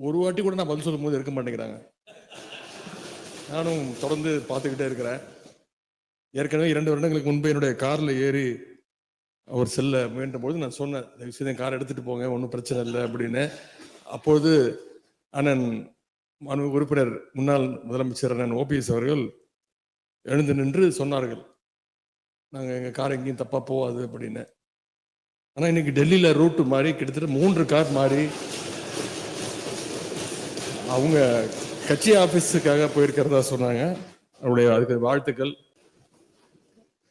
ஒரு வாட்டி கூட நான் பதில் சொல்லும்போது இருக்க மாட்டேங்கிறாங்க. நானும் தொடர்ந்து பார்த்துக்கிட்டே இருக்கிறேன். ஏற்கனவே 2 வருடங்களுக்கு முன்பு என்னுடைய கார்ல ஏறி அவர் செல்ல முயன்றபோது நான் சொன்னேன், தயவு செய்து கார் எடுத்துட்டு போங்க, ஒன்றும் பிரச்சனை இல்லை அப்படின்னு. அப்போது அண்ணன் உறுப்பினர் முன்னாள் முதலமைச்சர் அண்ணன் ஓபிஎஸ் அவர்கள் எழுந்து நின்று சொன்னார்கள், நாங்கள் எங்கள் கார் எங்கேயும் தப்பா போகாது அப்படின்னு. ஆனால் இன்னைக்கு டெல்லியில் ரூட்டு மாறி கிட்டத்தட்ட 3 கார் மாறி அவங்க கட்சி ஆபீஸுக்காக போயிருக்கிறதா சொன்னாங்க. அவருடைய அதுக்கு வாழ்த்துக்கள்.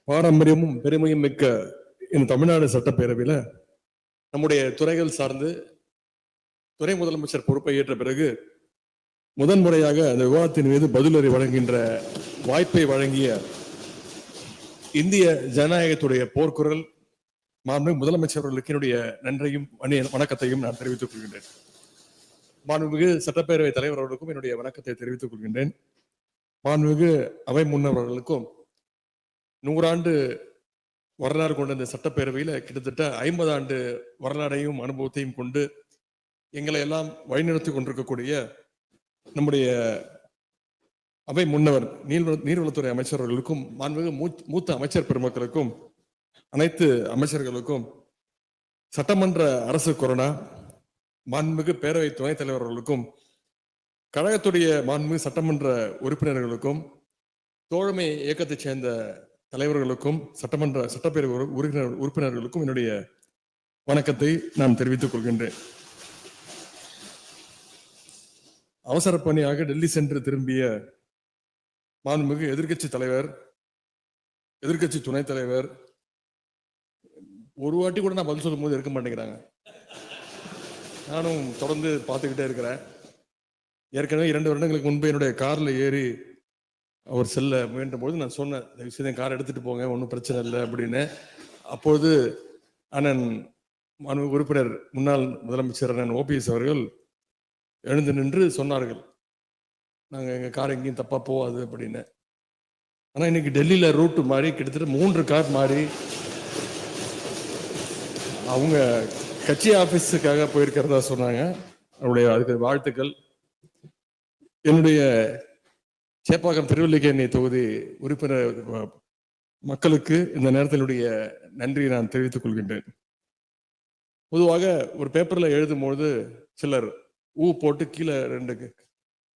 பாரம்பரியமும் பெருமையும் மிக்க இந்த தமிழ்நாடு சட்டப்பேரவையில் நம்முடைய துறைகள் சார்ந்து துணை முதலமைச்சர் பொறுப்பை ஏற்ற பிறகு முதன்முறையாக அந்த விவாதத்தின் மீது பதிலுரை வழங்குகின்ற வாய்ப்பை வழங்கிய இந்திய ஜனநாயகத்துடைய போர்க்குரல் மாண்புமிகு முதலமைச்சர் அவர்களுக்கு என்னுடைய நன்றியும் வணக்கத்தையும் நான் தெரிவித்துக் கொள்கின்றேன். மாண்புமிகு சட்டப்பேரவை தலைவர் அவர்களுக்கும் என்னுடைய வணக்கத்தை தெரிவித்துக் கொள்கின்றேன். மாண்புமிகு அவை முன்னவர்களுக்கும் 100 ஆண்டு வரலாறு கொண்ட இந்த சட்டப்பேரவையில் கிட்டத்தட்ட 50 ஆண்டு வரலாறையும் அனுபவத்தையும் கொண்டு எங்களை எல்லாம் வழிநடத்தி கொண்டிருக்கக்கூடிய நம்முடைய அவை முன்னவர் நீர்வளத்துறை அமைச்சர்களுக்கும் மாண்புமிகு மூத்த அமைச்சர் பெருமக்களுக்கும் அனைத்து அமைச்சர்களுக்கும் சட்டமன்ற அரசு கொரோனா மாண்புமிகு பேரவை துணைத் தலைவர்களுக்கும் கழகத்துடைய மாண்புமிகு சட்டமன்ற உறுப்பினர்களுக்கும் தோழமை இயக்கத்தைச் சேர்ந்த தலைவர்களுக்கும் சட்டப்பேரவை உறுப்பினர்களுக்கும் என்னுடைய வணக்கத்தை நான் தெரிவித்துக் கொள்கின்றேன். அவசர பணியாக டெல்லி சென்று திரும்பிய மாண்புமிகு எதிர்கட்சி தலைவர், எதிர்கட்சி துணைத் தலைவர் ஒரு வாட்டி கூட நான் பதில் சொல்லும் போது இருக்க மாட்டேங்கிறாங்க. நானும் தொடர்ந்து பார்த்துக்கிட்டே இருக்கிறேன். ஏற்கனவே 2 வருடங்களுக்கு முன்பு என்னுடைய கார்ல ஏறி அவர் செல்ல முயன்றபோது நான் சொன்னேன், தயவு செய்து கார் எடுத்துட்டு போங்க, ஒன்றும் பிரச்சனை இல்லை அப்படின்னு. அப்போது அண்ணன் உறுப்பினர் முன்னாள் முதலமைச்சர் அண்ணன் ஓபிஎஸ் அவர்கள் எழுந்து நின்று சொன்னார்கள், நாங்கள் எங்கள் கார் எங்கேயும் தப்பா போகாது அப்படின்னு. ஆனால் இன்னைக்கு டெல்லியில் ரூட்டு மாறி கிட்டத்தட்ட 3 கார் மாறி அவங்க கட்சி ஆபீஸுக்காக போயிருக்கிறதா சொன்னாங்க. அவருடைய அதுக்கு வாழ்த்துக்கள். என்னுடைய சேப்பாக்கம் திருவல்லிக்கேணி தொகுதி உறுப்பினர் மக்களுக்கு இந்த நேரத்தினுடைய நன்றியை நான் தெரிவித்துக் கொள்கின்றேன். பொதுவாக ஒரு பேப்பர்ல எழுதும்போது சிலர் போட்டு கீழே 2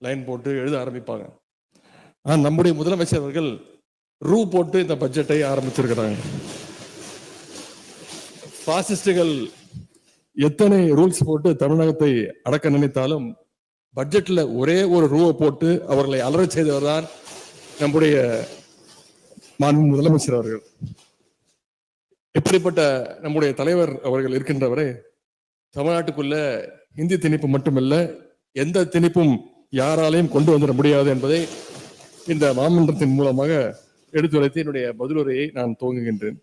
லைன் போட்டு எழுத ஆரம்பிப்பாங்க. ஆனால் நம்முடைய முதலமைச்சர் அவர்கள் போட்டு இந்த பட்ஜெட்டை ஆரம்பிச்சிருக்கிறாங்க. பாசிஸ்டுகள் எத்தனை ரூல்ஸ் போட்டு தமிழகத்தை அடக்க நினைத்தாலும் பட்ஜெட்ல ஒரே ஒரு ரூவை போட்டு அவர்களை அலற செய்தவர் தான் நம்முடைய மாண்பு முதலமைச்சர் அவர்கள். இப்படிப்பட்ட நம்முடைய தலைவர் அவர்கள் இருக்கின்றவரை தமிழ்நாட்டுக்குள்ள இந்தி திணிப்பு மட்டுமல்ல, எந்த திணிப்பும் யாராலையும் கொண்டு வந்துட முடியாது என்பதை இந்த மாமன்றத்தின் மூலமாக எடுத்துரைத்து என்னுடைய பதிலுரையை நான் துவங்குகின்றேன்.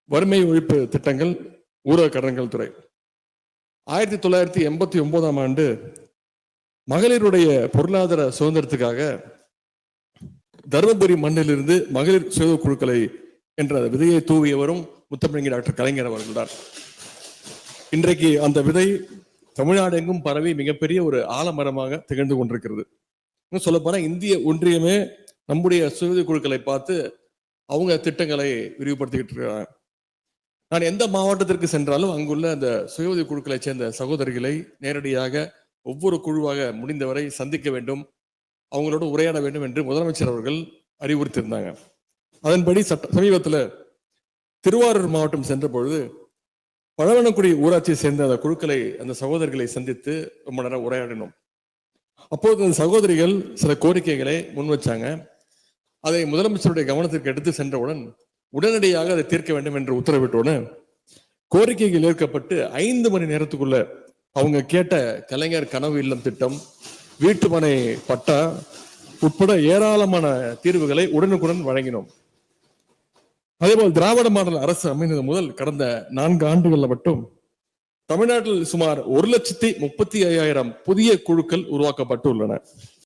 வறுமை ஒழிப்பு திட்டங்கள், ஊரக கடன்கள் துறை 1989ஆம் ஆண்டு மகளிருடைய பொருளாதார சுதந்திரத்துக்காக தருமபுரி மண்ணிலிருந்து மகளிர் சுய குழுக்களை என்ற விதையை தூவியவரும் முத்தமிழ் டாக்டர் கலைஞர் அவர்கள்தான். இன்றைக்கு அந்த விதை தமிழ்நாடு எங்கும் பரவி மிகப்பெரிய ஒரு ஆலமரமாக திகழ்ந்து கொண்டிருக்கிறது. இன்னும் சொல்ல போனா இந்திய ஒன்றியமே நம்முடைய சுய குழுக்களை பார்த்து அவங்க திட்டங்களை விரிவுபடுத்திக்கிட்டு இருக்கிறாங்க. நான் எந்த மாவட்டத்திற்கு சென்றாலும் அங்குள்ள அந்த சுய உதவி குழுக்களை சேர்ந்த சகோதரிகளை நேரடியாக ஒவ்வொரு குழுவாக முடிந்தவரை சந்திக்க வேண்டும், அவங்களோட உரையாட வேண்டும் என்று முதலமைச்சர் அவர்கள் அறிவுறுத்தியிருந்தாங்க. அதன்படி சமீபத்தில் திருவாரூர் மாவட்டம் சென்ற பொழுது பழவனக்குடி ஊராட்சியை சேர்ந்த அந்த குழுக்களை, அந்த சகோதரிகளை சந்தித்து ரொம்ப நேரம் உரையாடினோம். அப்போது அந்த சகோதரிகள் சில கோரிக்கைகளை முன் வச்சாங்க. அதை முதலமைச்சருடைய கவனத்திற்கு எடுத்து சென்றவுடன் உடனடியாக அதை தீர்க்க வேண்டும் என்று உத்தரவிட்டோன்னு கோரிக்கைகள் ஏற்கப்பட்டு 5 மணி நேரத்துக்குள்ள அவங்க கேட்ட கலைஞர் கனவு இல்லம் திட்டம், வீட்டுமனை பட்டா உட்பட ஏராளமான தீர்வுகளை உடனுக்குடன் வழங்கினோம். அதேபோல் திராவிட மாடல் அரசு அமைந்தது முதல் கடந்த 4 ஆண்டுகள்ல மட்டும் தமிழ்நாட்டில் சுமார் 1,35,000 புதிய குழுக்கள் உருவாக்கப்பட்டு உள்ளன.